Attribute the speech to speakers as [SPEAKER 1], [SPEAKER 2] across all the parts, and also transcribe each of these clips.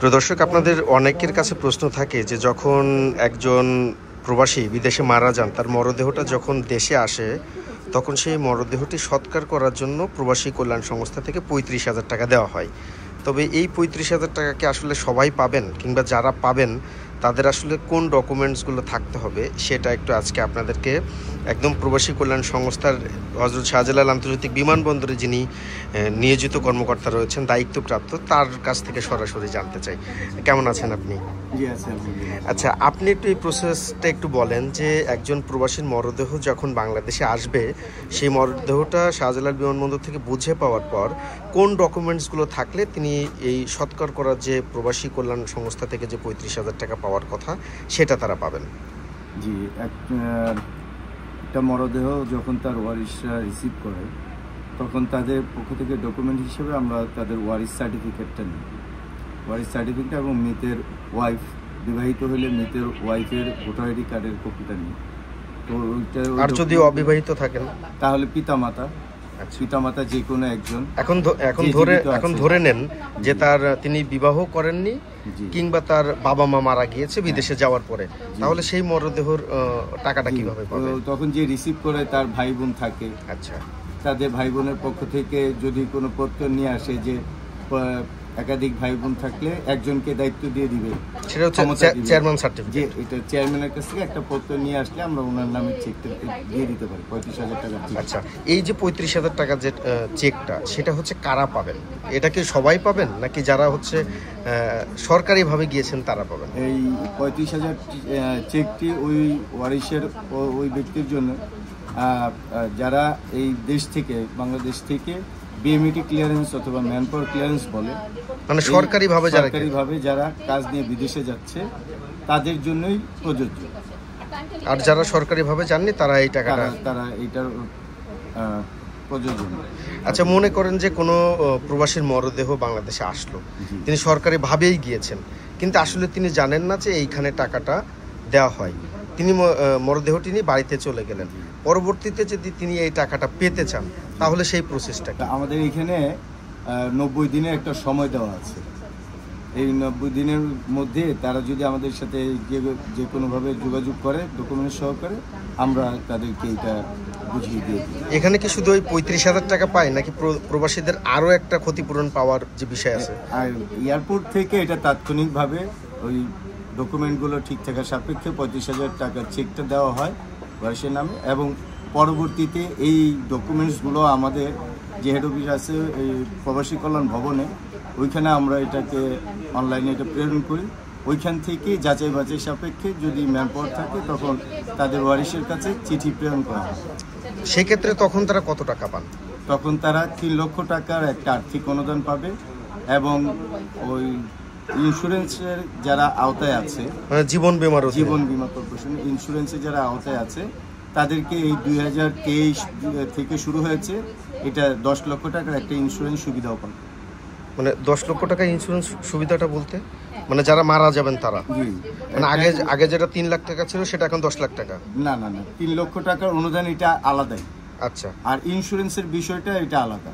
[SPEAKER 1] প্রিয় দর্শক, আপনাদের অনেকের কাছে প্রশ্ন থাকে যে যখন একজন প্রবাসী বিদেশে মারা যান, তার মরদেহটা যখন দেশে আসে তখন সেই মরদেহটি সৎকার করার জন্য প্রবাসী কল্যাণ সংস্থা থেকে 35,000 টাকা দেওয়া হয়। তবে এই 35,000 টাকা কি আসলে সবাই পাবেন, কিংবা যারা পাবেন তাদের আসলে কোন ডকুমেন্টসগুলো থাকতে হবে, সেটা একটু আজকে আপনাদেরকে একদম প্রবাসী কল্যাণ সংস্থার হযরত শাহজালাল আন্তর্জাতিক বিমানবন্দরে যিনি নিয়োজিত কর্মকর্তা রয়েছেন, দায়িত্বপ্রাপ্ত, তার কাছ থেকে সরাসরি জানতে চাই। কেমন আছেন আপনি? আচ্ছা, আপনি একটু এই প্রসেসটা একটু বলেন যে একজন প্রবাসীর মরদেহ যখন বাংলাদেশে আসবে, সেই মরদেহটা শাহজালাল বিমানবন্দর থেকে বুঝে পাওয়ার পর কোন ডকুমেন্টসগুলো থাকলে তিনি এই সৎকার করার যে প্রবাসী কল্যাণ সংস্থা থেকে যে 35,000 টাকা পাওয়ার কথা সেটা তারা পাবেন?
[SPEAKER 2] জি, একটা মরদেহ যখন তার ওয়ারিশরা রিসিভ করে তখন তাদের পক্ষ থেকে ডকুমেন্ট হিসেবে আমরা তাদের ওয়ারিশ সার্টিফিকেটটা নিই। ওয়ারিশ সার্টিফিকেট এবং মৃতের ওয়াইফ, বিবাহিত হলে মৃতের ওয়াইফের ভোটার আইডি কার্ডের কপিটা নিই। তো ওইটা,
[SPEAKER 1] আর যদি অবিবাহিত থাকেন
[SPEAKER 2] তাহলে পিতামাতা যে কোনো একজন।
[SPEAKER 1] এখন ধরে নেন যে তিনি বিবাহ করেননি কিংবা তার বাবা মা মারা গিয়েছে বিদেশে যাওয়ার পরে, তাহলে সেই মরদেহর টাকাটা কিভাবে পাবে?
[SPEAKER 2] তখন যে রিসিভ করে তার ভাই বোন থাকে, আচ্ছা, তাদের ভাই বোনের পক্ষ থেকে যদি কোনো পত্র নিয়ে আসে যে একাধিক ভাই বোন থাকলে একজনকে দায়িত্ব দিয়ে দিবে,
[SPEAKER 1] সেটা হচ্ছে চেয়ারম্যান সার্টিফিকেট।
[SPEAKER 2] এটা চেয়ারম্যানের কাছ থেকে একটা পত্র নিয়ে আসলে আমরা ওনার নামে চেকটা দিয়ে দিতে পারি 35,000 টাকা।
[SPEAKER 1] আচ্ছা, এই যে 35,000 টাকা যে চেকটা, সেটা হচ্ছে কারা পাবেন? এটা কি সবাই পাবেন নাকি যারা হচ্ছে সরকারিভাবে গিয়েছেন তারা পাবেন?
[SPEAKER 2] এই 35,000 চেকটি ওই ওয়ারিশের ওই ব্যক্তির জন্য যারা এই দেশ থেকে, বাংলাদেশ থেকে বিএমইটি ক্লিয়ারেন্স অথবা ম্যানপাওয়ার ক্লিয়ারেন্স বলে,
[SPEAKER 1] মানে সরকারিভাবে
[SPEAKER 2] যারা কাজ নিয়ে বিদেশে যাচ্ছে তাদের জন্যই প্রযোজ্য।
[SPEAKER 1] আর যারা সরকারিভাবে যাননি তারা এই টাকাটা
[SPEAKER 2] এইটার প্রযোজ্য।
[SPEAKER 1] আচ্ছা, মনে করেন যে কোনো প্রবাসীর মরদেহ বাংলাদেশে আসলো, তিনি সরকারিভাবেই গিয়েছেন, কিন্তু আসলে তিনি জানেন না যে এইখানে টাকাটা দেওয়া হয়, তিনি মরদেহটি নিয়ে বাড়িতে চলে গেলেন, পরবর্তীতে যদি তিনি এই টাকাটা পেতে চান তাহলে সেই প্রসেসটা
[SPEAKER 2] আমাদের এখানে 90 দিনের একটা সময় দেওয়া আছে। এই 90 দিনের মধ্যে তারা যদি আমাদের সাথে যে কোনোভাবে যোগাযোগ করে ডকুমেন্ট সহকারে, আমরা তাদেরকে এটা বুঝিয়ে দিই।
[SPEAKER 1] এখানে কি শুধু ওই 35,000 টাকা পায় নাকি প্রবাসীদের আরও একটা ক্ষতিপূরণ পাওয়ার যে বিষয় আছে?
[SPEAKER 2] আর এয়ারপোর্ট থেকে এটা তাৎক্ষণিকভাবে ওই ডকুমেন্টগুলো ঠিক থাকার সাপেক্ষে 35,000 টাকার চেকটা দেওয়া হয় ওয়ারিশের নামে, এবং পরবর্তীতে এই ডকুমেন্টসগুলো আমাদের যে হেড অফিস আছে এই প্রবাসী কল্যাণ ভবনে, ওইখানে আমরা এটাকে অনলাইনে এটা প্রেরণ করি। ওইখান থেকে যাচাই বাছাই সাপেক্ষে যদি ম্যানপাওয়ার থাকে তখন তাদের ওয়ারিশের কাছে চিঠি প্রেরণ করা হয়।
[SPEAKER 1] সেক্ষেত্রে তখন তারা কত টাকা পান?
[SPEAKER 2] তখন তারা 3 লক্ষ টাকার একটা আর্থিক অনুদান পাবে, এবং ওই ইন্স্যুরেন্সের যারা আওতায় আছে,
[SPEAKER 1] জীবন বীমা
[SPEAKER 2] কর্পোরেশন ইন্স্যুরেন্সের যারা আওতায় আছে তাদেরকে এই 2023 থেকে শুরু হয়েছে, এটা 10 লক্ষ টাকার একটা ইন্স্যুরেন্স সুবিধাও পাবে।
[SPEAKER 1] মানে 10 লক্ষ টাকা ইন্স্যুরেন্স সুবিধাটা বলতে মানে যারা মারা যাবেন তারা? মানে আগে যেটা 3 লাখ টাকা ছিল সেটা এখন 10 লাখ টাকা?
[SPEAKER 2] না, 3 লক্ষ টাকার অনুদান এটা আলাদাই।
[SPEAKER 1] আচ্ছা,
[SPEAKER 2] আর ইন্স্যুরেন্সের বিষয়টা এটা আলাদা।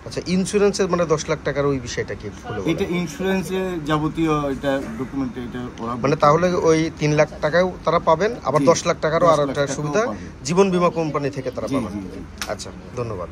[SPEAKER 1] আচ্ছা, ইন্স্যুরেন্সের মানে 10 লাখ টাকার ওই বিষয়টা কি?
[SPEAKER 2] এটা ইন্স্যুরেন্সের যাবতীয় এটা ডকুমেন্ট, এটা
[SPEAKER 1] মানে তাহলে ওই 3 লাখ টাকাও তারা পাবেন, আবার 10 লাখ টাকারও আর একটা সুবিধা জীবন বীমা কোম্পানি থেকে তারা পাবেন। আচ্ছা, ধন্যবাদ।